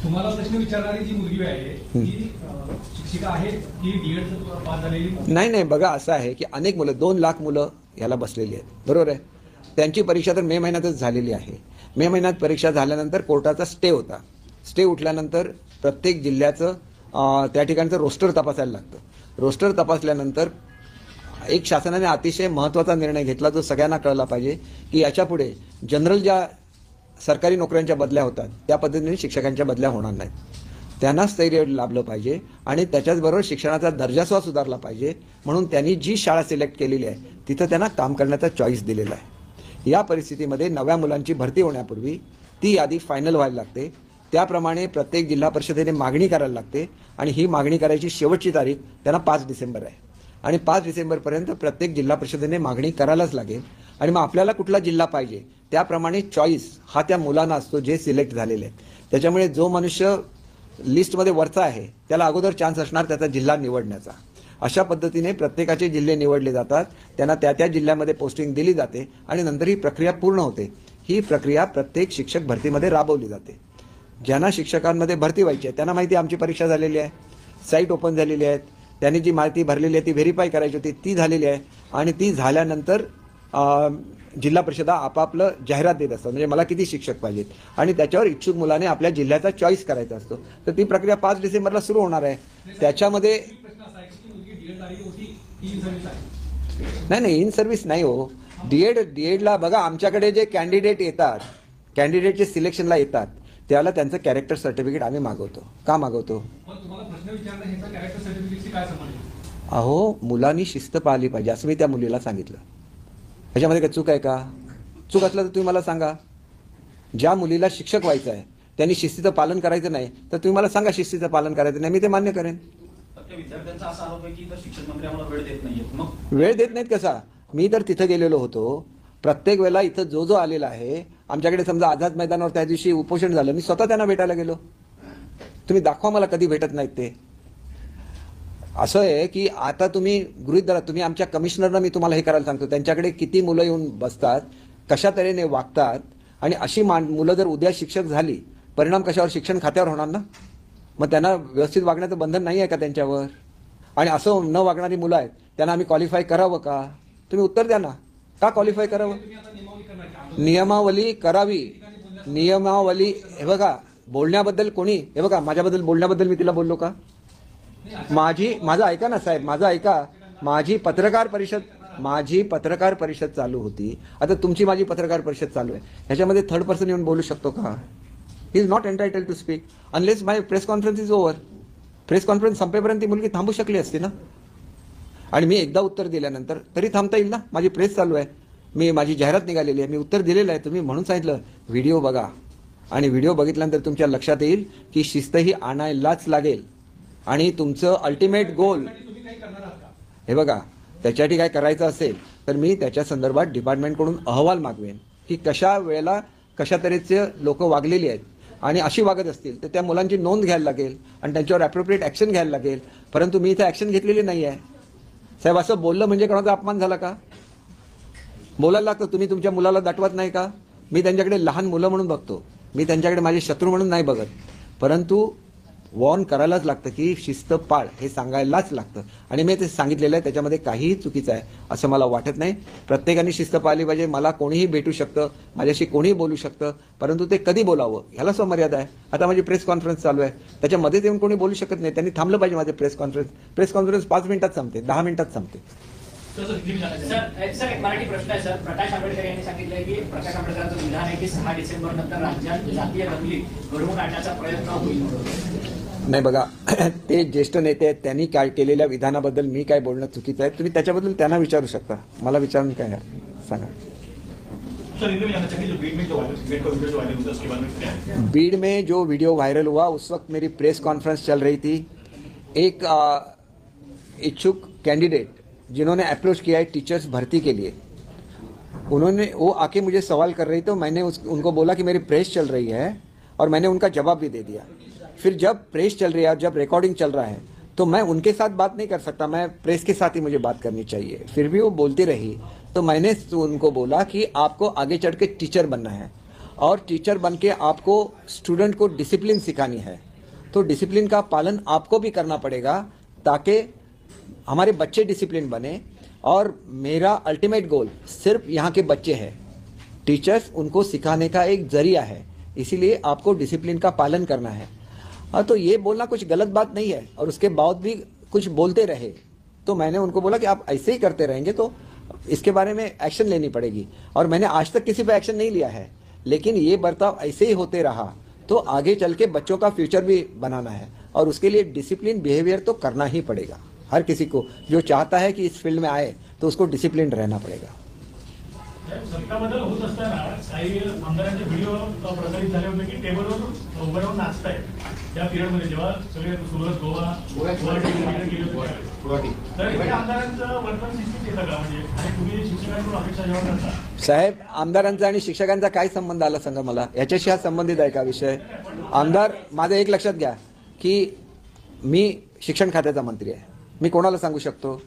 तुम्हाला प्रश्न विचारणारी जी मुलगी आहे ती शिक्षिका आहे की डीएड पास झालेली? नाही, बघा असं आहे की अनेक मुलं 2 लाख मुलं याला बसलेली आहेत, बरोबर आहे. त्यांची परीक्षा तर मे महिन्यातच झालेली आहे. मे महिन्यात परीक्षा झाल्यानंतर कोर्टाचा स्टे होता. स्टे उठल्यानंतर प्रत्येक जिल्ह्याचं त्या ठिकाणचं रोस्टर तपासायला लागतं. रोस्टर तपासल्यानंतर एक शासनाने अतिशय महत्त्वाचा निर्णय घेतला जो सगळ्यांना कळला पाहिजे की याच्यापुढे जनरल ज्या सरकारी नोकऱ्यांच्या बदल्या होतात त्या पद्धतीने शिक्षकांच्या बदल्या होणार नाहीत. त्यांना स्थैर्य लाभलं पाहिजे आणि त्याच्याचबरोबर शिक्षणाचा दर्जासुद्धा सुधारला पाहिजे. म्हणून त्यांनी जी शाळा सिलेक्ट केलेली आहे तिथं त्यांना काम करण्याचा चॉईस दिलेला आहे. या परिस्थितीमध्ये नव्या मुलांची भरती होण्यापूर्वी ती यादी फायनल व्हायला लागते. त्याप्रमाणे प्रत्येक जिल्हा परिषदेने मागणी करायला लागते आणि ही मागणी करायची शेवटची तारीख त्यांना 5 डिसेंबर आहे आणि 5 डिसेंबरपर्यंत प्रत्येक जिल्हा परिषदेने मागणी करायलाच लागेल. आणि मग आपल्याला कुठला जिल्हा पाहिजे त्याप्रमाणे चॉईस हा त्या मुलांना असतो जे सिलेक्ट झालेले आहेत. त्याच्यामुळे जो मनुष्य लिस्टमध्ये वरचा आहे त्याला अगोदर चान्स असणार त्याचा जिल्हा निवडण्याचा. अशा पद्धतीने प्रत्येकाचे जिल्हे निवडले जातात, त्यांना त्या त्या जिल्ह्यामध्ये पोस्टिंग दिली जाते आणि नंतर ही प्रक्रिया पूर्ण होते. ही प्रक्रिया प्रत्येक शिक्षक भरतीमध्ये राबवली जाते. ज्यांना शिक्षकांमध्ये भरती व्हायची आहे त्यांना माहिती आमची परीक्षा झालेली आहे, साईट ओपन झालेली आहेत, त्यांनी जी माहिती भरलेली आहे ती व्हेरीफाय करायची होती ती झालेली आहे आणि ती झाल्यानंतर जिल्हा परिषदा आपापलं जाहिरात देत असतात म्हणजे मला किती शिक्षक पाहिजेत आणि त्याच्यावर इच्छुक मुलाने आपल्या जिल्ह्याचा चॉईस करायचा असतो. तर ती प्रक्रिया 5 डिसेंबरला सुरू होणार आहे. त्याच्यामध्ये नाही इन सर्व्हिस नाही हो. डीएडला बघा आमच्याकडे जे कॅन्डिडेट येतात, कॅन्डिडेटचे सिलेक्शनला येतात त्याला त्यांचं कॅरेक्टर सर्टिफिकेट आम्ही मागवतो. का मागवतो? अहो मुलांनी शिस्त पाळली पाहिजे असं मी त्या मुलीला सांगितलं. ह्याच्यामध्ये काय चूक आहे का? चूक असलं तर तुम्ही मला सांगा. ज्या मुलीला शिक्षक व्हायचं आहे त्यांनी शिस्तीचं पालन करायचं नाही तर तुम्ही मला सांगा शिस्तीचं पालन करायचं नाही, मी ते मान्य करेन. विद्यार्थ्यांचा असा आरोप आहे की शिक्षक मंत्री आम्हाला वेळ देत नाहीयेत. मग वेळ देत नाहीत कसा? मी तर तिथं गेलेलो होतो. प्रत्येक वेळेला इथं जो आलेला आहे आमच्याकडे समजा आझाद मैदानावर त्या दिवशी उपोषण झालं, मी स्वतः त्यांना भेटायला गेलो. तुम्ही दाखवा मला कधी भेटत नाहीत ते. असं आहे की आता तुम्ही गृहीत धरा तुम्ही आमच्या कमिशनरना मी तुम्हाला हे करायला सांगतो त्यांच्याकडे किती मुलं येऊन बसतात, कशा तऱ्हेने वागतात आणि अशी मुलं जर उद्या शिक्षक झाली परिणाम कशावर? शिक्षण खात्यावर होणार ना. मग त्यांना व्यवस्थित वागण्याचं बंधन नाही आहे का त्यांच्यावर? आणि असं न वागणारी मुलं आहेत त्यांना आम्ही क्वालिफाय करावं का? तुम्ही उत्तर द्या ना. का क्वालिफाय करावं? नियमावली करावी. नियमावली हे बघा बोलण्याबद्दल कोणी हे बघा माझ्याबद्दल बोलण्याबद्दल मी तिला बोललो का? माझं ऐका ना साहेब, माझं ऐका. माझी पत्रकार परिषद चालू होती. आता तुमची माझी पत्रकार परिषद चालू आहे. ह्याच्यामध्ये थर्ड पर्सन येऊन बोलू शकतो का? He is not entitled to speak unless my press conference is over. Press conference संपेपर्यंत ती मुलगी थांबू शकली असती ना. आणि मी एकदा उत्तर दिल्यानंतर तरी थांबता येईल ना. माझी प्रेस चालू आहे, माझी जाहिरात निघालेली आहे, मी उत्तर दिलेलं आहे. तुम्ही म्हणून सांगितलं व्हिडिओ बघा आणि व्हिडिओ बघितल्यानंतर तुमच्या लक्षात येईल की शिस्त ही आणायलाच लागेल आणि तुमचं अल्टिमेट गोल हे बघा त्याच्यासाठी काय करायचं असेल तर मी त्याच्या संदर्भात डिपार्टमेंटकडून अहवाल मागवेन की कशा वेळेला कशा तऱ्हेचे लोक वागलेली आहेत आणि अशी वागत असतील तर त्या मुलांची नोंद घ्यायला लागेल आणि त्यांच्यावर ॲप्रोप्रिएट ॲक्शन घ्यायला लागेल. परंतु मी इथे ॲक्शन घेतलेली नाही आहे साहेब. असं बोललं म्हणजे कोणाचा अपमान झाला का? बोलायला लागतं. तुम्ही तुमच्या मुलाला दाटवत नाही का? मी त्यांच्याकडे लहान मुलं म्हणून बघतो, मी त्यांच्याकडे माझे शत्रू म्हणून नाही बघत. परंतु वॉर्न करायलाच लागतं की शिस्त पाळ हे सांगायलाच लागतं आणि मी ते सांगितलेलं आहे. त्याच्यामध्ये काहीही चुकीचं आहे असं मला वाटत नाही. प्रत्येकाने शिस्त पाळली पाहिजे. मला कोणीही भेटू शकतं, माझ्याशी कोणीही बोलू शकतं, परंतु ते कधी बोलावं ह्याला स्वमर्यादा आहे. आता माझी प्रेस कॉन्फरन्स चालू आहे त्याच्यामध्ये येऊन कोणी बोलू शकत नाही. त्यांनी थांबलं पाहिजे. माझे प्रेस कॉन्फरन्स 5 मिनिटात संपते, 10 मिनिटात संपते. सर एक मराठी प्रश्न आहे सर. प्रकाश आंबेडकर यांनी सांगितलं की प्रकाश आंबेडकरांचं विधान आहे की 6 डिसेंबर नंतर राज्यात जातीय दंगली घडवून आणण्याचा प्रयत्न होईल. नाही बघा ते ज्येष्ठ नेते आहेत, त्यांनी काय केलेल्या विधानाबद्दल मी काय बोलणं चुकीचं आहे. तुम्ही त्याच्याबद्दल त्यांना विचारू शकता, मला विचारून काय सांगा. बीड में जो वीडियो वायरल हुआ उस वक्त मेरी प्रेस कॉन्फ्रेंस चल रही थी. एक इच्छुक कैंडिडेट जिन्होंने अप्रोच किया है टीचर्स भर्ती के लिए, वो आके मुझे सवाल कर रही, तो मैंने उनको बोला कि मेरी प्रेस चल रही है और मैंने उनका जवाब भी दे दिया. फिर जब प्रेस चल रही है और जब रिकॉर्डिंग चल रहा है तो मैं उनके साथ बात नहीं कर सकता, मैं प्रेस के साथ ही मुझे बात करनी चाहिए. फिर भी वो बोलती रही तो मैंने उनको बोला कि आपको आगे चढ़ के टीचर बनना है और टीचर बन के आपको स्टूडेंट को डिसिप्लिन सिखानी है, तो डिसिप्लिन का पालन आपको भी करना पड़ेगा ताकि हमारे बच्चे डिसिप्लिन बने। और मेरा अल्टीमेट गोल सिर्फ यहाँ के बच्चे हैं, टीचर्स उनको सिखाने का एक जरिया है, इसीलिए आपको डिसिप्लिन का पालन करना है। हाँ, तो ये बोलना कुछ गलत बात नहीं है, और उसके बाद भी कुछ बोलते रहे तो मैंने उनको बोला कि आप ऐसे ही करते रहेंगे तो इसके बारे में एक्शन लेनी पड़ेगी। और मैंने आज तक किसी पे एक्शन नहीं लिया है, लेकिन ये बर्ताव ऐसे ही होते रहा तो आगे चल के बच्चों का फ्यूचर भी बनाना है, और उसके लिए डिसिप्लिन बिहेवियर तो करना ही पड़ेगा। हर किसी को जो चाहता है कि इस फील्ड में आए तो उसको डिसिप्लिन रहना पड़ेगा। सत्ता बदल होत असताना काही आमदारांचे व्हिडिओ प्रसारित झाले होते की टेबलवर उभं राहून नाचताय त्या पिरियडमध्ये, जेव्हा सगळे सुरत गोवा तर हे आमदारांचं वर्तन निश्चित येतं का? म्हणजे आणि तुम्ही शिक्षकांकडून अपेक्षा जेव्हा करता साहेब, आमदारांचा आणि शिक्षकांचा काय संबंध आला सांगा मला? याच्याशी हा संबंधित आहे का विषय? आमदार, माझं एक लक्षात घ्या की मी शिक्षण खात्याचा मंत्री आहे, मी कोणाला सांगू शकतो?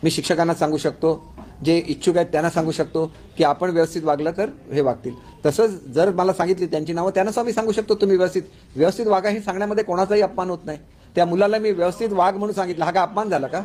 मी शिक्षकांना सांगू शकतो, जे इच्छुक आहेत त्यांना सांगू शकतो की आपण व्यवस्थित वागलं तर हे वागतील। तसंच जर मला सांगितली त्यांची नावं त्यांना मी सांगू शकतो तुम्ही व्यवस्थित वागा, हे सांगण्यामध्ये कोणाचाही अपमान होत नाही। त्या मुलाला मी व्यवस्थित वाग म्हणून सांगितलं, हा का अपमान झाला का?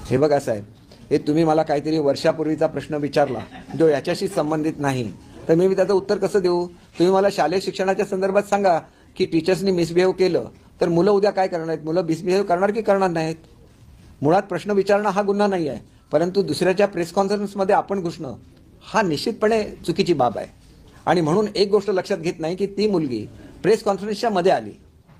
हे बघा साहेब, हे तुम्ही मला काहीतरी वर्षापूर्वीचा प्रश्न विचारला जो याच्याशी संबंधित नाही, तर मी त्याचं उत्तर कसं देऊ? तुम्ही मला शालेय शिक्षणाच्या संदर्भात सांगा की टीचर्सनी मिसबिहेव केलं तर मुलं उद्या काय करणार आहेत? मुलं मिसबिहेव करणार की करणार नाहीत? मुळात प्रश्न विचारणं हा गुन्हा नाही आहे, परंतु दुसऱ्याच्या प्रेस कॉन्फरन्समध्ये आपण घुसणं हा निश्चितपणे चुकीची बाब आहे। आणि म्हणून एक गोष्ट लक्षात घेत नाही की ती मुलगी प्रेस कॉन्फरन्सच्या मध्ये आली,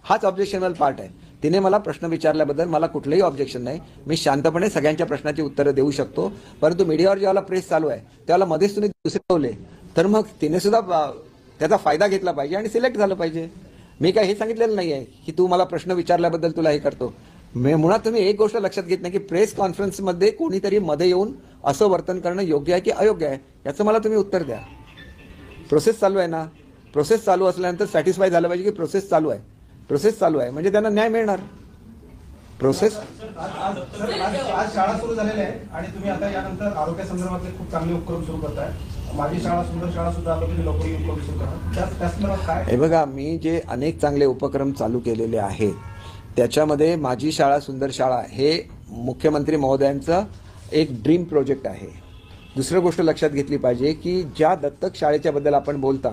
हाच ऑब्जेक्शनल पार्ट आहे। तिने मला प्रश्न विचारल्याबद्दल मला कुठलंही ऑब्जेक्शन नाही, मी शांतपणे सगळ्यांच्या प्रश्नाची उत्तरं देऊ शकतो। परंतु मीडियावर जेव्हा प्रेस चालू आहे त्याला मध्येच तुम्ही दुसरे ठेवले तर मग तिने सुद्धा त्याचा फायदा घेतला पाहिजे आणि सिलेक्ट झालं पाहिजे। मी काय हे सांगितलेलं नाही आहे की तू मला प्रश्न विचारल्याबद्दल तुला हे करतो। मुळात तुम्ही एक गोष्ट लक्षात घेत नाही की प्रेस कॉन्फरन्समध्ये कोणीतरी मध्ये येऊन असं वर्तन करणं योग्य आहे की अयोग्य आहे, याचं मला तुम्ही उत्तर द्या। प्रोसेस चालू आहे ना, प्रोसेस चालू असल्यानंतर सॅटिस्फाय झालं पाहिजे की प्रोसेस चालू आहे, प्रोसेस चालू आहे म्हणजे त्यांना न्याय मिळणार। प्रोसेस आज शाळा सुरू झालेल्या आहे आणि तुम्ही आता यानंतर आरोग्यासंदर्भातले खूप चांगले उपक्रम सुरू करताय। माझी शाळा सुंदर शाळा सुद्धा आरोग्य लवकर उपक्रम सुरू करा, त्या संदर्भात काय? हे बघा, मी जे अनेक चांगले उपक्रम चालू केलेले आहेत त्याच्यामध्ये माझी शाळा सुंदर शाळा हे मुख्यमंत्री महोदयांचं एक ड्रीम प्रोजेक्ट आहे। दुसरी गोष्ट लक्षात घेतली पाहिजे की ज्या दत्तक शाळेच्या बद्दल आपण बोलता,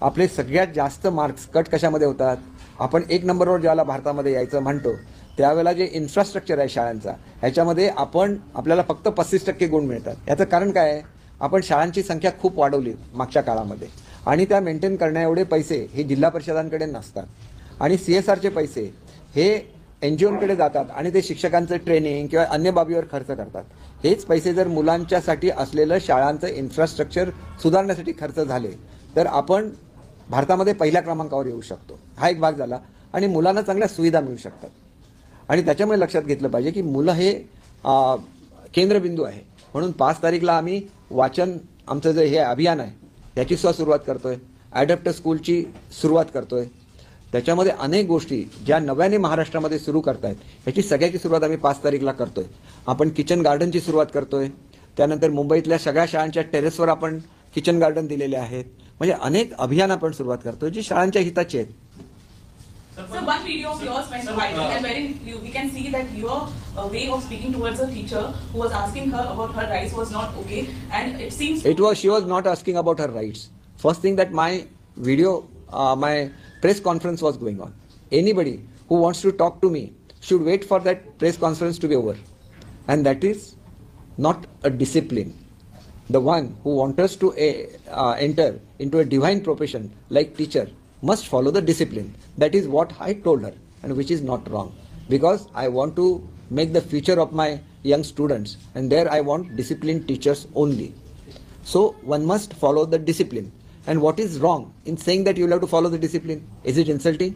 आपले सगळ्यात जास्त मार्क्स कट कशामध्ये होतात? आपण 1 नंबरवर ज्याला भारतामध्ये यायचं म्हणतो त्यावेळेला जे इन्फ्रास्ट्रक्चर आहे शाळांचा, ह्याच्यामध्ये आपल्याला फक्त 35% गुण मिळतात। याचं कारण काय आहे? आपण शाळांची संख्या खूप वाढवली मागच्या काळामध्ये आणि त्या मेंटेन करण्या एवढे पैसे हे जिल्हा परिषदांकडे नसतात आणि CSRचे पैसे हे NGOंकडे जातात आणि ते शिक्षकांचं ट्रेनिंग किंवा अन्य बाबीवर खर्च करतात। हेच पैसे जर मुलांच्यासाठी असलेलं शाळांचं इन्फ्रास्ट्रक्चर सुधारण्यासाठी खर्च झाले तर आपण भारतामध्ये पहिल्या क्रमांकावर येऊ शकतो। हा एक भाग झाला आणि मुलांना चांगल्या सुविधा मिळू शकतात आणि त्याच्यामुळे लक्षात घेतलं पाहिजे की मुलं हे केंद्रबिंदू आहे। म्हणून 5 तारीखला आम्ही वाचन आमचं जे हे अभियान आहे त्याची सुद्धा सुरुवात करतोय, ॲडॅप्टर स्कूलची सुरुवात करतोय। त्याच्यामध्ये अनेक गोष्टी ज्या नव्याने महाराष्ट्रामध्ये सुरू करतायत ह्याची सगळ्याची सुरुवात आम्ही 5 तारीखला करतोय। आपण किचन गार्डनची सुरुवात करतोय, त्यानंतर मुंबईतल्या सगळ्या शाळांच्या टेरेसवर आपण किचन गार्डन दिलेले आहेत। म्हणजे अनेक अभियान आपण सुरुवात करतोय जी शाळांच्या हिताची आहेत। So one video of yours went viral and wherein we can see that your way of speaking towards a teacher who was asking her about her rights was not okay, and it seems She was not asking about her rights. First thing that my video, my press conference was going on. Anybody who wants to talk to me should wait for that press conference to be over, and that is not a discipline. The one who wants us to enter into a divine profession like teacher must follow the discipline. That is what I told her, and which is not wrong, because I want to make the future of my young students, and there I want disciplined teachers only. So one must follow the discipline. And what is wrong in saying that you will have to follow the discipline? Is it insulting?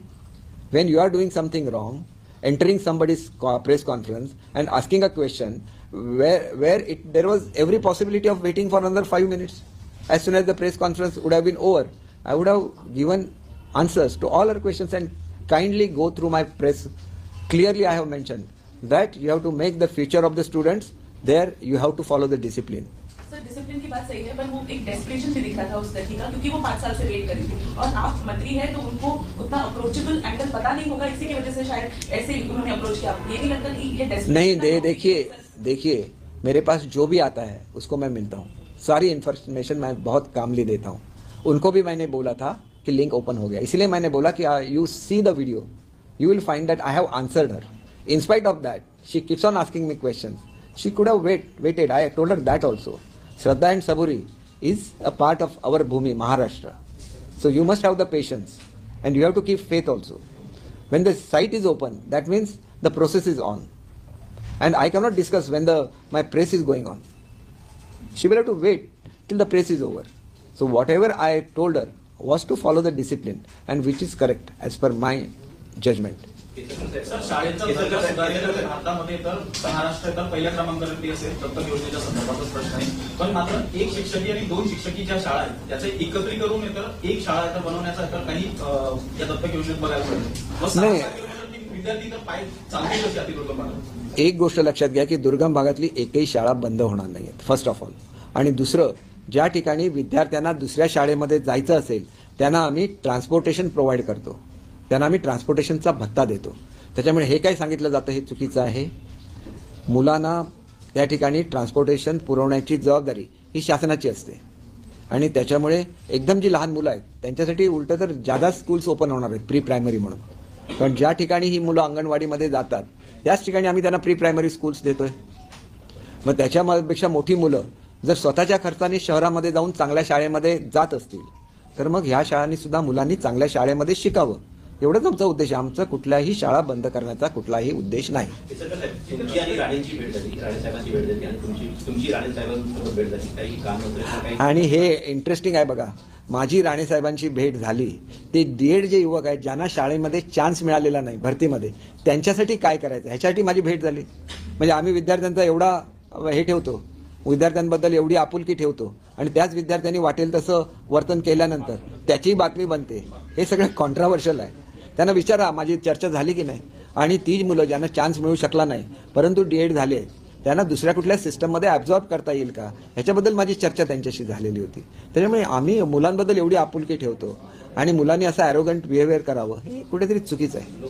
When you are doing something wrong, entering somebody's press conference and asking a question where there was every possibility of waiting for another 5 minutes. As soon as the press conference would have been over, I would have given answers to all her questions, and kindly go through my press. Clearly I have mentioned that you have to make the future of the students, there you have to follow the discipline. Sir discipline की बात सही है, पर वो एक desperation भी दिख रहा था उस लड़की का, क्योंकि वो 5 साल से वेट कर रही थी और आप मंत्री है तो उनको उतना अप्रोचेबल एंगल पता नहीं होगा, इसी की वजह से शायद ऐसे ही उन्होंने अप्रोच किया। ये नहीं लगता कि ये desperation नहीं का- देखिए मेरे पास जो भी आता है उसको मैं मिलता हूँ, सारी इन्फॉर्मेशन मैं बहुत कामली देता हूँ। उनको भी मैंने बोला था कि लिंक ओपन हो गया, इसलिए मैंने बोला कि you see the video, you will find that I have answered her. In spite of that she keeps on asking me question, she could have waited, I told her that also. Shraddha and Saburi is a part of our Bhumi, Maharashtra. So you must have the patience and you have to keep faith also. When the site is open, that means the process is on. And I cannot discuss when my press is going on. She will have to wait till the press is over. So whatever I told her was to follow the discipline and which is correct as per my judgment. Sir शाळेचा दर्जा सुधारेल तर भारतामध्ये तर महाराष्ट्र तर पहिल्या क्रमांकावरती असेल दत्तक योजनेच्या संदर्भातच प्रश्न आहे. पण मात्र एक शिक्षकी आणि 2 शिक्षकी ज्या शाळा आहेत त्याचे एकत्रीकरण तर एक शाळा तर बनवण्याचा तर काही या दत्तक योजनेत बघायला मिळेल. मग 6 नाही. किलोमीटर विद्यार्थी तर पाय चालतील कशी अतिदुर्गम भागात? एक गोष्ट लक्षात घ्या की दुर्गम भागातली एकही शाळा बंद होणार नाही आहेत, फर्स्ट ऑफ ऑल. आणि दुसरं, ज्या ठिकाणी विद्यार्थ्यांना दुसऱ्या शाळेमध्ये जायचं असेल त्यांना आम्ही ट्रान्सपोर्टेशन प्रोव्हाइड करतो, त्यांना आम्ही ट्रान्सपोर्टेशनचा भत्ता देतो. त्याच्यामुळे हे काय सांगितलं जातं हे चुकीचं आहे. मुलांना त्या ठिकाणी ट्रान्सपोर्टेशन पुरवण्याची जबाबदारी ही शासनाची असते आणि त्याच्यामुळे एकदम जी लहान मुलं आहेत त्यांच्यासाठी उलटं तर जादा स्कूल्स ओपन होणार आहेत प्री प्रायमरी म्हणून. पण ज्या ठिकाणी ही मुलं अंगणवाडीमध्ये जातात त्याच ठिकाणी आम्ही त्यांना प्री प्रायमरी स्कूल्स देतोय. मग त्याच्यापेक्षा मोठी मुलं जर स्वतःच्या खर्चाने शहरामध्ये जाऊन चांगल्या शाळेमध्ये जात असतील तर मग ह्या शाळांनी सुद्धा मुलांनी चांगल्या शाळेमध्ये शिकावं, एवढंच आमचा उद्देश आहे. आमचा कुठल्याही शाळा बंद करण्याचा कुठलाही उद्देश नाही. तुमची आणि राणेंची भेट झाली, राणे साहेबांची भेट झाली आणि तुमची राणे साहेबांसोबत भेट झाली, काही काम वगैरे काही? आणि हे इंटरेस्टिंग आहे बघा, माझी राणे साहेबांची भेट झाली ते DED जे युवक आहेत ज्यांना शाळेमध्ये चान्स मिळालेला नाही भरतीमध्ये त्यांच्यासाठी काय करायचं ह्याच्यासाठी माझी भेट झाली. म्हणजे आम्ही विद्यार्थ्यांचा एवढा हे ठेवतो, विद्यार्थ्यांबद्दल एवढी आपुलकी ठेवतो आणि त्याच विद्यार्थ्यांनी वाटेल तसं वर्तन केल्यानंतर त्याची बातमी बनते. हे सगळं कॉन्ट्राव्हर्शियल आहे. त्यांना विचारा माझी चर्चा झाली की नाही. आणि ती मुलं ज्यांना चान्स मिळू शकला नाही परंतु DED झाले त्यांना दुसऱ्या कुठल्या सिस्टममध्ये ॲब्झॉर्ब करता येईल का ह्याच्याबद्दल माझी चर्चा त्यांच्याशी झालेली होती. त्याच्यामुळे आम्ही मुलांबद्दल एवढी आपुलकी ठेवतो आणि मुलांनी असं ॲरोगंट बिहेवियर करावं हे कुठेतरी चुकीचं आहे.